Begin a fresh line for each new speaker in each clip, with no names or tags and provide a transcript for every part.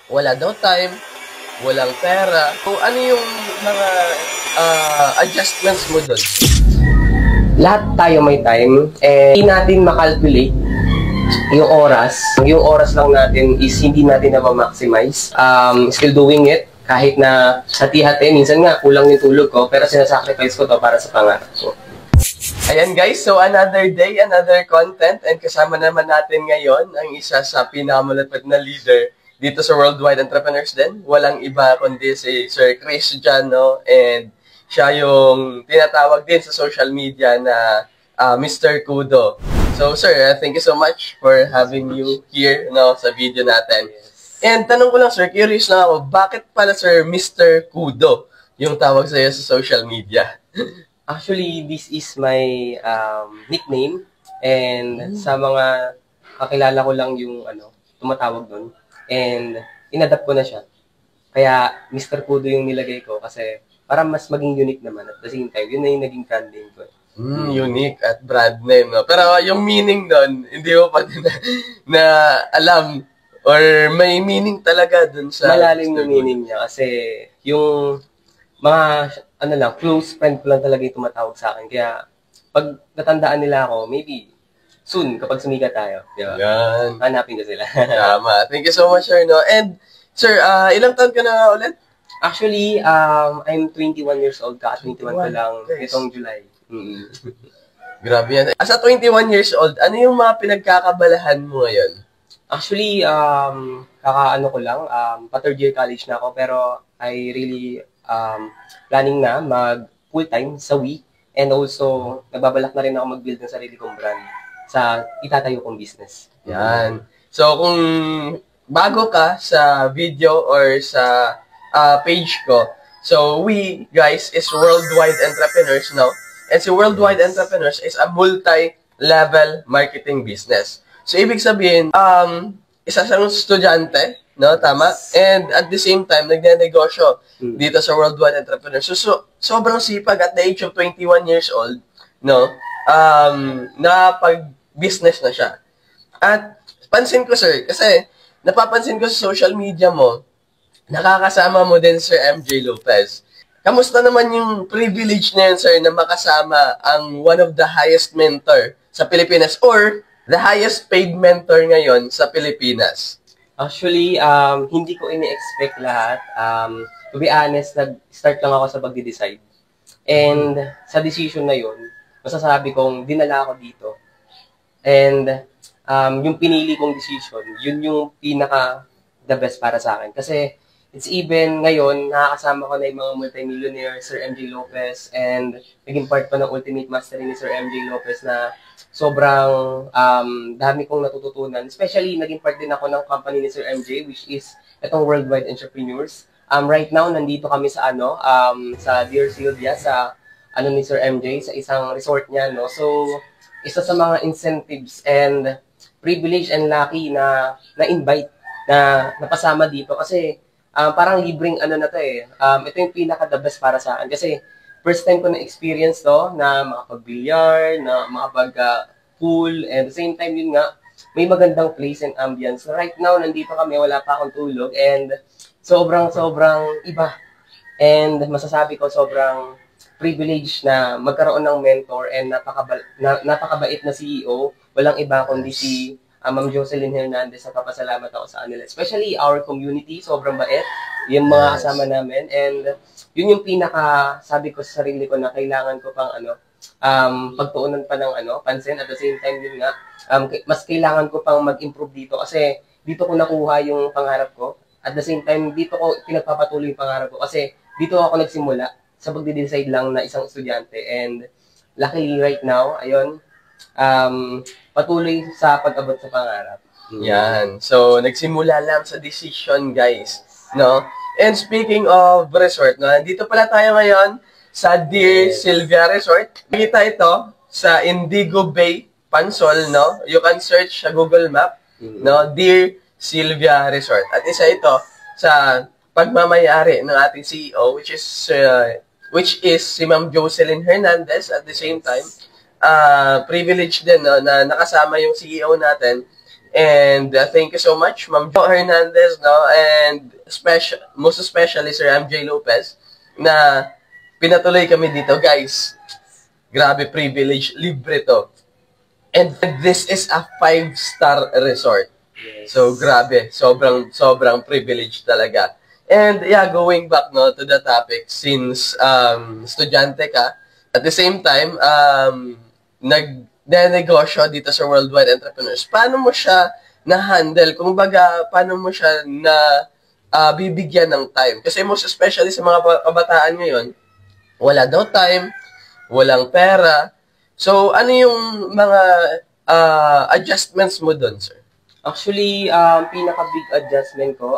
wala daw time, walang pera. So, ano yung mga adjustments mo doon?
Lahat tayo may time, hindi natin makalculate yung oras. Yung oras lang natin is hindi natin na ma-maximize. Still doing it, kahit na hati-hati, minsan nga kulang yung tulog ko, pero sinasacrifice ko to para sa pangarap ko.
Ayan guys, so another day, another content, and kasama naman natin ngayon ang isa sa pinakamalapit na leader dito sa Worldwide Entrepreneurs din. Walang iba kundi si Sir Chris Jano, and siya yung tinatawag din sa social media na Mr. Kudo. So sir, thank you so much for having you here sa video natin. And tanong ko lang sir, curious lang ako, bakit pala sir Mr. Kudo yung tawag sa'yo sa social media?
Actually, this is my nickname, and sa mga kakilala ko lang yung tumatawag doon, and inadapt ko na siya. Kaya Mr. Kudo yung nilagay ko kasi para mas maging unique naman at the same time, yun na yung naging brand name ko.
Unique at brand name, no? Pero yung meaning doon, hindi mo pa din na alam, or may meaning talaga doon sa...
Malalim yung meaning niya kasi yung mga close friend ko lang talaga yung tumatawag sa akin. Kaya pag natandaan nila ako, maybe soon kapag sumikat tayo, di ba?
Yan.
Hanapin ko sila.
Tama. Thank you so much, sir, no? And sir, ilang taon ka na ulit?
Actually, I'm 21 years old. Ka-21 ko lang itong July.
Grabe yan. As a 21 years old, ano yung mga pinagkakabalahan mo ngayon?
Actually, kaka-ano ko lang, pa-third year college na ako, pero I really planning na mag full-time sa Wii, and also nagbabalak na rin ako mag-build ng sarili kong brand sa itatayo kong business.
Yan. So, kung bago ka sa video or sa page ko, so we, guys, is Worldwide Entrepreneurs, no? And si Worldwide Entrepreneurs is a multi-level marketing business. So, ibig sabihin, isa siyang estudyante, no? Tama? And at the same time, nagnenegosyo dito sa Worldwide Entrepreneurs. So, sobrang sipag at the age of 21 years old, no? Napag-business na siya. At pansin ko, sir, kasi napapansin ko sa social media mo, nakakasama mo din Sir MJ Lopez. Kamusta naman yung privilege na yun, sir, na makasama ang one of the highest mentor sa Pilipinas or the highest paid mentor ngayon sa Pilipinas?
Actually, hindi ko ini-expect lahat. To be honest, nag-start lang ako sa pagde-decide. And sa decision na yun, masasabi kong dinala ako dito. And yung pinili kong decision, yun yung pinaka the best para sa akin. Kasi it's even ngayon, nakakasama ko na yung mga multimillionaire, Sir MJ Lopez, and naging part pa ng Ultimate Mastery ni Sir MJ Lopez na sobrang dami kong natututunan. Especially, naging part din ako ng company ni Sir MJ, which is itong Worldwide Entrepreneurs. Right now, nandito kami sa sa Dear Sylvia, sa ni Sir MJ, sa isang resort niya, no? So, isa sa mga incentives and privilege and lucky na na-invite, na napasama dito kasi parang libreng na to eh. Ito yung pinaka-the best para sa akin kasi first time ko na-experience to na makapag-bilyar, na makapag-pool, and at the same time yun nga, may magandang place and ambience. So right now, nandito kami, wala pa akong tulog, and sobrang iba. And masasabi ko, sobrang privilege na magkaroon ng mentor and napakabait na CEO. Walang iba kundi si Ma'am Jocelyn Hernandez, na papasalamat ako sa kanila. Especially our community, sobrang bait. Yung mga kasama namin. And yun yung pinaka, sabi ko sa sarili ko na kailangan ko pang pagtuunan pa ng pansin. At the same time, yun nga, mas kailangan ko pang mag-improve dito. Kasi dito ko nakuha yung pangarap ko. At the same time, dito ko pinagpapatuloy yung pangarap ko. Kasi dito ako nagsimula sa pagde-decide lang na isang estudyante. And luckily right now, ayun, patuloy sa pag-abot sa pangarap.
Yan. So, nagsimula lang sa decision, guys. No? And speaking of resort, no, dito pala tayo ngayon sa Dear Sylvia Resort. Nakita ito sa Indigo Bay, Pansol, no? You can search sa Google Map, no? Dear Sylvia Resort. At isa ito sa pagmamayari ng ating CEO, which is si Ma'am Jocelyn Hernandez. At the same time, privilege din, no, na nakasama yung CEO natin. And thank you so much, Ma'am Jo Hernandez, no? And most especially Sir MJ Lopez, na pinatuloy kami dito. Guys, grabe privilege, libre to. And this is a 5-star resort.
Yes.
So, grabe. Sobrang privilege talaga. And, yeah, going back no to the topic, since estudyante ka, at the same time, nag-negosyo dito sa Worldwide Entrepreneurs, paano mo siya na-handle? Kung baga, paano mo siya na bibigyan ng time? Kasi most especially sa mga kabataan ngayon, wala daw time, walang pera. So, ano yung mga adjustments mo doon, sir?
Actually, pinaka-big adjustment ko,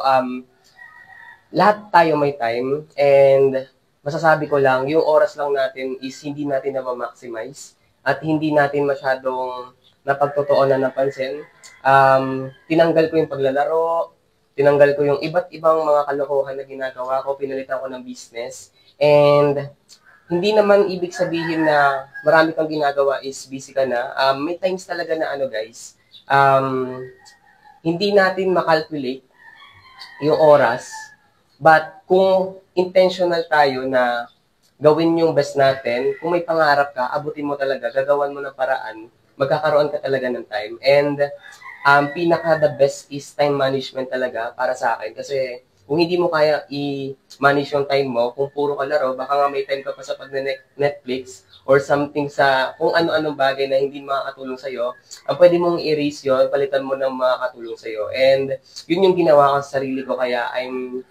lahat tayo may time, and masasabi ko lang, yung oras lang natin is hindi natin na ma-maximize at hindi natin masyadong napagtotoo na napansin. Tinanggal ko yung paglalaro, tinanggal ko yung iba't ibang mga kalokohan na ginagawa ko, pinalitan ko ng business, and hindi naman ibig sabihin na marami kang ginagawa is busy ka na. May times talaga na guys, hindi natin makalculate yung oras, but kung intentional tayo na gawin yung best natin, kung may pangarap ka, abutin mo talaga, gagawan mo ng paraan, magkakaroon ka talaga ng time. And pinaka-the best is time management talaga para sa akin. Kasi kung hindi mo kaya i-manage yung time mo, kung puro ka laro, baka nga may time ka pa sa pag-Netflix or something sa kung ano-anong bagay na hindi makakatulong sa'yo, ang pwede mong i-erase yun, palitan mo ng makakatulong sa'yo. And yun yung ginawa ko sa sarili ko, kaya I'm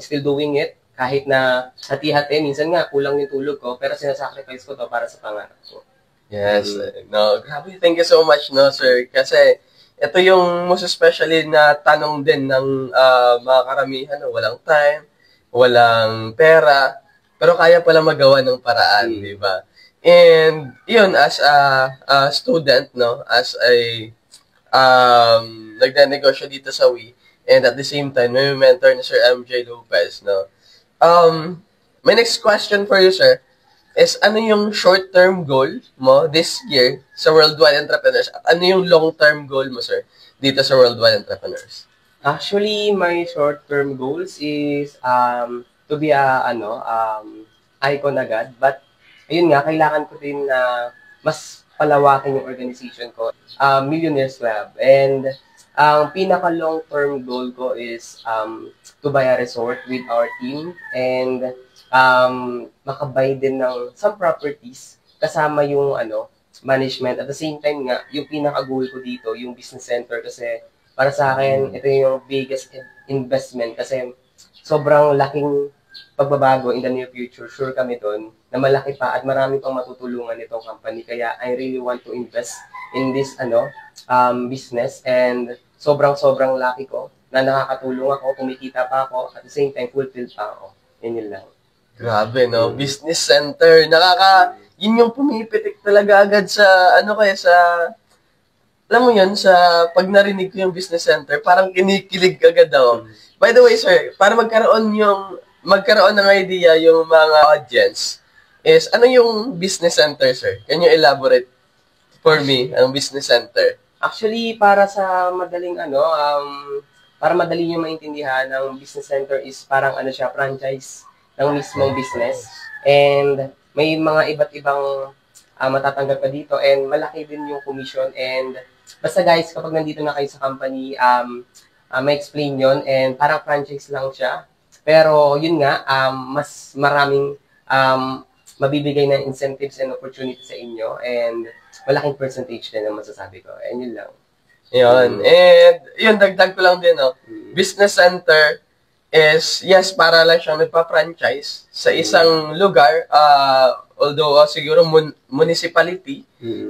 still doing it. Kahit na hati-hati, minsan nga kulang yung tulog ko, pero sinasacrifice ko to para sa pangarap ko.
Yes. No, grabe. Thank you so much, no, sir. Kasi ito yung most especially na tanong din ng mga karamihan, no? Walang time, walang pera, pero kaya pala magawa ng paraan, di ba? And yun, as a student, no, as a nagnenegosyo dito sa WE, and at the same time, may mentor ni Sir MJ Lopez, no. My next question for you, sir, is ano yung short-term goal mo this year sa Worldwide Entrepreneurs? At ano yung long-term goal mo, sir, dito sa Worldwide Entrepreneurs?
Actually, my short-term goals is to be icon agad. But, ayun nga, kailangan ko din na mas palawakin yung organization ko. Millionaires Club. And ang pinaka-long-term goal ko is to buy a resort with our team and makabay din ng some properties kasama yung management. At the same time nga, yung pinaka-goal ko dito, yung business center, kasi para sa akin, ito yung biggest investment kasi sobrang laking pagbabago in the near future. Sure kami doon na malaki pa at marami pang matutulungan itong company. Kaya I really want to invest in this business, and sobrang lucky ko na nakakatulong ako, kumikita pa ako, at the same time fulfilled pa ako. Yun lang.
Grabe, no? Business center. Yun yung pumipitik talaga agad sa, alam mo yun, sa pag narinig ko yung business center, parang kinikilig agad ako. By the way, sir, para magkaroon ng idea yung mga audience, is ano yung business center, sir? Can you elaborate for me ang business center?
Actually, para sa madaling para madali nyo maintindihan, ang business center is parang franchise ng mismong business. And may mga iba't ibang matatanggap ka dito, and malaki din yung commission. And basta guys, kapag nandito na kayo sa company, may explain yon, and parang franchise lang siya. Pero yun nga, mas maraming mabibigay na incentives and opportunities sa inyo, and malaking percentage din ang masasabi ko. And yun lang.
Yun. And yun, dagdag ko lang din, no? Business center is, yes, para lang siyang nagpa-franchise sa isang lugar, although siguro municipality,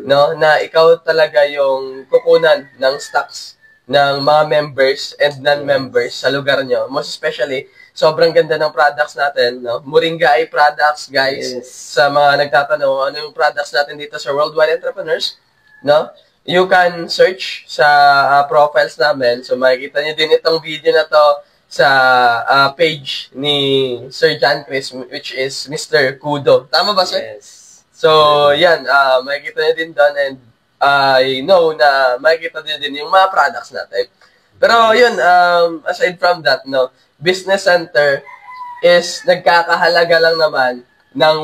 no, na ikaw talaga yung kukunan ng stocks ng mga members and non-members sa lugar nyo. Most especially, sobrang ganda ng products natin, no? Moringa products, guys. Yes. Sa mga nagtatanong, ano yung products natin dito sa Worldwide Entrepreneurs, no? You can search sa profiles namin. So, makikita niyo din itong video na to sa page ni Sir John Chris, which is Mr. Kudo. Tama ba, sir?
Yes.
So, yan. Makikita niyo din doon, and I know na makikita din yung mga products natin. Pero yun, aside from that, no, Business Center is nagkakahalaga lang naman ng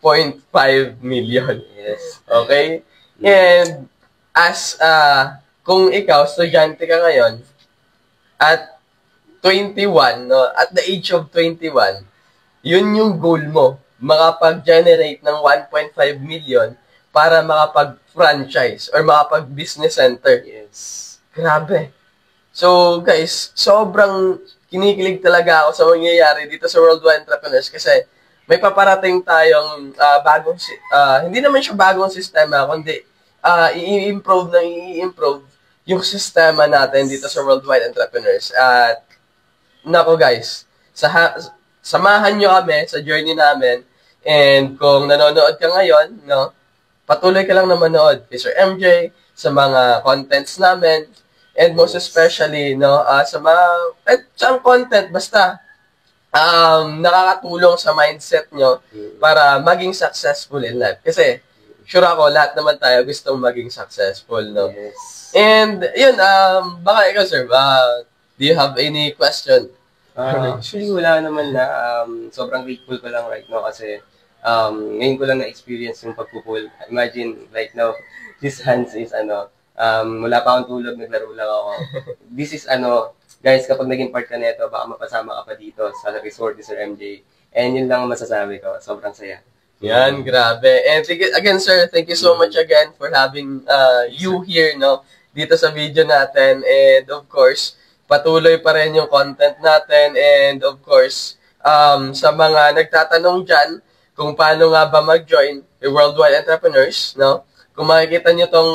1.5 million.
Yes.
Okay? And as kung ikaw, estudyante ka ngayon, at 21, no, at the age of 21, yun yung goal mo, makapag-generate ng 1.5 million para makapag-franchise or makapag-business center.
Yes.
Grabe. So, guys, sobrang kinikilig talaga ako sa mangyayari dito sa Worldwide Entrepreneurs kasi may paparating tayong hindi naman siya bagong sistema, kundi i-improve yung sistema natin dito sa Worldwide Entrepreneurs. At, nako guys, samahan nyo kami sa journey namin. And kung nanonood ka ngayon, no, patuloy ka lang na manood kay Sir MJ, sa mga contents namin, and most especially, no, sa content, basta, nakakatulong sa mindset nyo para maging successful in life. Kasi, sure ako, lahat naman tayo gustong maging successful, no?
Yes.
And, yun, baka ikaw, sir, do you have any question?
Actually, wala naman na. Sobrang grateful ko lang right now kasi ngayon ko lang na-experience yung pagpupul. Imagine, right now, this hands is, wala pa akong tulog, naglaro lang ako. This is, guys, kapag naging part ka nito, baka mapasama ka pa dito sa resort ni Sir MJ. And yun lang ang masasabi ko. Sobrang saya.
Yan, grabe. And again, sir, thank you so much again for having you here, no, dito sa video natin. And of course, patuloy pa rin yung content natin. And of course, sa mga nagtatanong dyan kung paano nga ba mag-join yung Worldwide Entrepreneurs, no, kung makikita nyo tong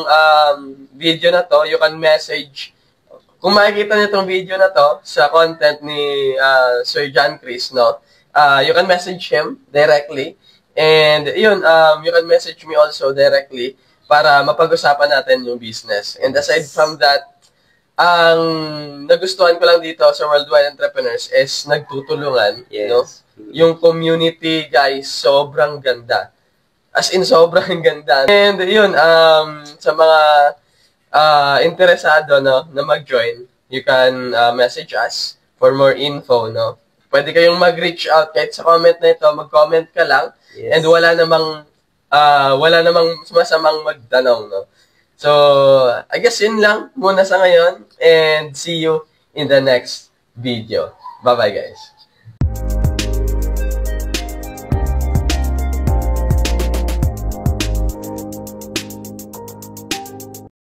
video na to, you can message. Kung makikita nyo tong video na to sa content ni Sir John Chris, no, you can message him directly. And yun, you can message me also directly para mapag-usapan natin yung business. And aside from that, ang nagustuhan ko lang dito sa Worldwide Entrepreneurs is nagtutulungan.
Yes.
No? Yung community, guys, sobrang ganda. As in, sobrang ganda. And yun, sa mga interesado, no, na mag-join, you can message us for more info, no. Pwede kayong mag-reach out kahit sa comment na ito, mag-comment ka lang. Yes. And wala namang masamang magtanong, no. So, I guess yun lang muna sa ngayon, and see you in the next video. Bye-bye, guys.